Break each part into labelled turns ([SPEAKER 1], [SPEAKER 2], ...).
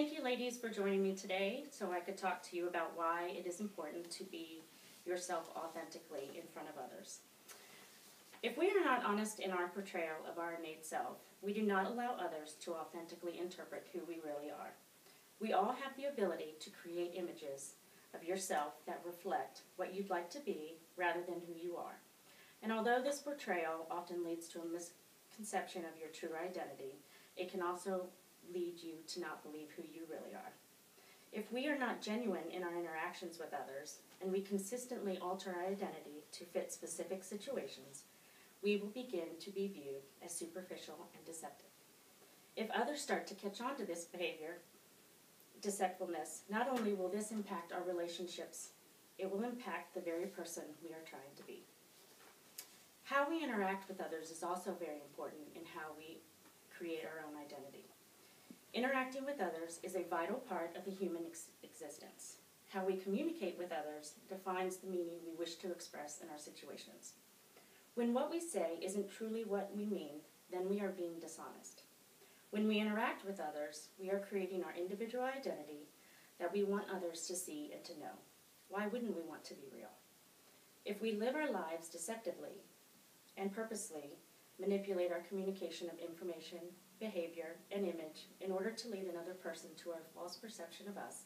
[SPEAKER 1] Thank you, ladies, for joining me today so I could talk to you about why it is important to be yourself authentically in front of others. If we are not honest in our portrayal of our innate self, we do not allow others to authentically interpret who we really are. We all have the ability to create images of yourself that reflect what you'd like to be rather than who you are. And although this portrayal often leads to a misconception of your true identity, it can also lead you to not believe who you really are. If we are not genuine in our interactions with others, and we consistently alter our identity to fit specific situations, we will begin to be viewed as superficial and deceptive. If others start to catch on to this behavior, deceitfulness, not only will this impact our relationships, it will impact the very person we are trying to be. How we interact with others is also very important in how we create our own identity. Interacting with others is a vital part of the human existence. How we communicate with others defines the meaning we wish to express in our situations. When what we say isn't truly what we mean, then we are being dishonest. When we interact with others, we are creating our individual identity that we want others to see and to know. Why wouldn't we want to be real? If we live our lives deceptively and purposely manipulate our communication of information, behavior, and image in order to lead another person to our false perception of us,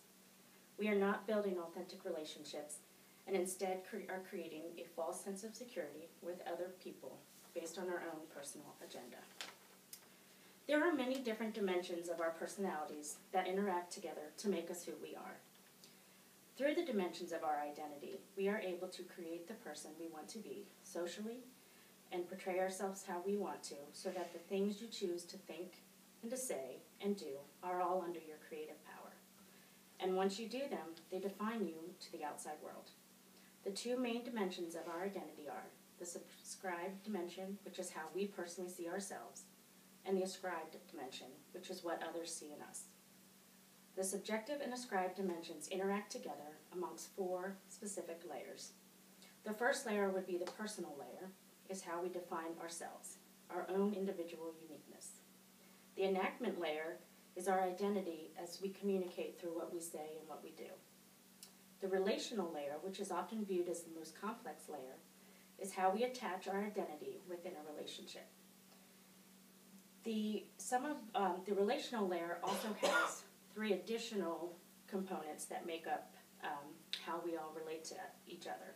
[SPEAKER 1] we are not building authentic relationships and instead are creating a false sense of security with other people based on our own personal agenda. There are many different dimensions of our personalities that interact together to make us who we are. Through the dimensions of our identity, we are able to create the person we want to be socially and portray ourselves how we want to so that the things you choose to think and to say and do are all under your creative power. And once you do them, they define you to the outside world. The two main dimensions of our identity are the subscribed dimension, which is how we personally see ourselves, and the ascribed dimension, which is what others see in us. The subjective and ascribed dimensions interact together amongst four specific layers. The first layer would be the personal layer, is how we define ourselves, our own individual uniqueness. The enactment layer is our identity as we communicate through what we say and what we do. The relational layer, which is often viewed as the most complex layer, is how we attach our identity within a relationship. The relational layer also has three additional components that make up how we all relate to each other.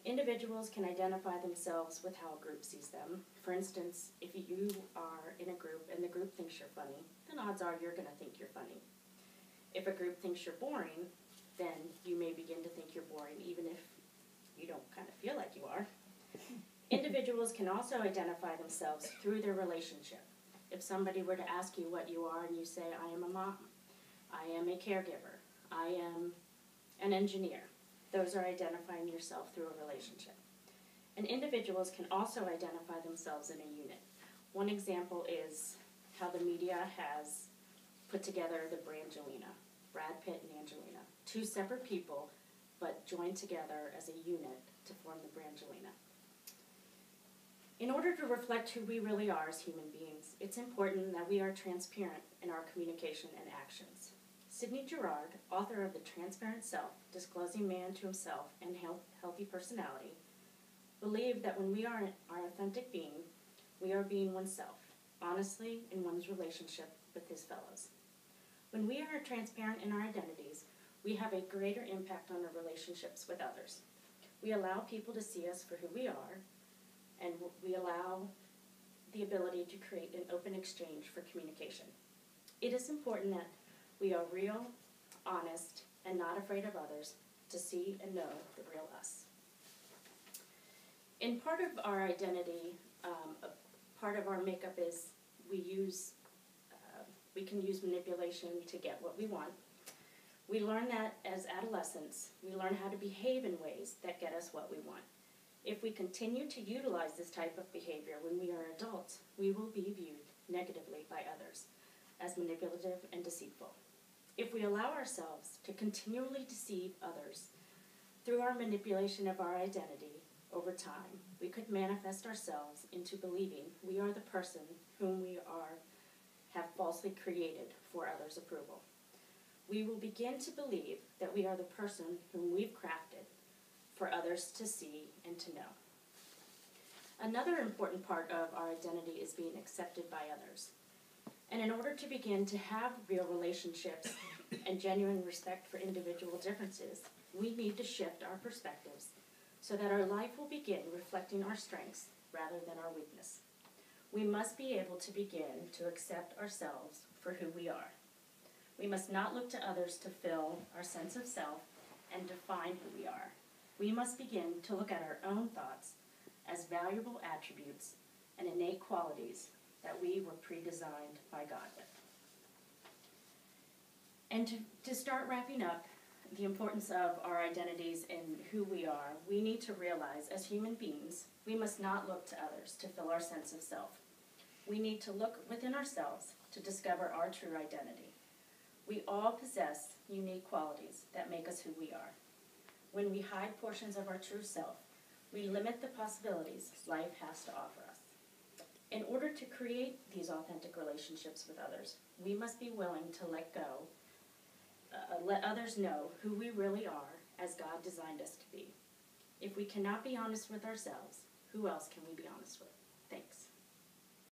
[SPEAKER 1] Individuals can identify themselves with how a group sees them. For instance, if you are in a group and the group thinks you're funny, then odds are you're going to think you're funny. If a group thinks you're boring, then you may begin to think you're boring, even if you don't kind of feel like you are. Individuals can also identify themselves through their relationship. If somebody were to ask you what you are and you say, I am a mom, I am a caregiver, I am an engineer, those are identifying yourself through a relationship. And individuals can also identify themselves in a unit. One example is how the media has put together the Brangelina, Brad Pitt and Angelina, two separate people, but joined together as a unit to form the Brangelina. In order to reflect who we really are as human beings, it's important that we are transparent in our communication and actions. Sidney Girard, author of The Transparent Self, Disclosing Man to Himself and Healthy Personality, believed that when we are our authentic being, we are being oneself, honestly in one's relationship with his fellows. When we are transparent in our identities, we have a greater impact on our relationships with others. We allow people to see us for who we are, and we allow the ability to create an open exchange for communication. It is important that we are real, honest, and not afraid of others to see and know the real us. In part of our identity, part of our makeup is we can use manipulation to get what we want. We learn that as adolescents, we learn how to behave in ways that get us what we want. If we continue to utilize this type of behavior when we are adults, we will be viewed negatively by others as manipulative and deceitful. If we allow ourselves to continually deceive others through our manipulation of our identity over time, we could manifest ourselves into believing we are the person whom we have falsely created for others' approval. we will begin to believe that we are the person whom we've crafted for others to see and to know. Another important part of our identity is being accepted by others. And in order to begin to have real relationships and genuine respect for individual differences, we need to shift our perspectives so that our life will begin reflecting our strengths rather than our weakness. We must be able to begin to accept ourselves for who we are. We must not look to others to fill our sense of self and define who we are. We must begin to look at our own thoughts as valuable attributes and innate qualities that we were pre-designed by God with. And to start wrapping up the importance of our identities and who we are, we need to realize as human beings, we must not look to others to fill our sense of self. We need to look within ourselves to discover our true identity. We all possess unique qualities that make us who we are. When we hide portions of our true self, we limit the possibilities life has to offer us. In order to create these authentic relationships with others, we must be willing to let others know who we really are as God designed us to be. If we cannot be honest with ourselves, who else can we be honest with?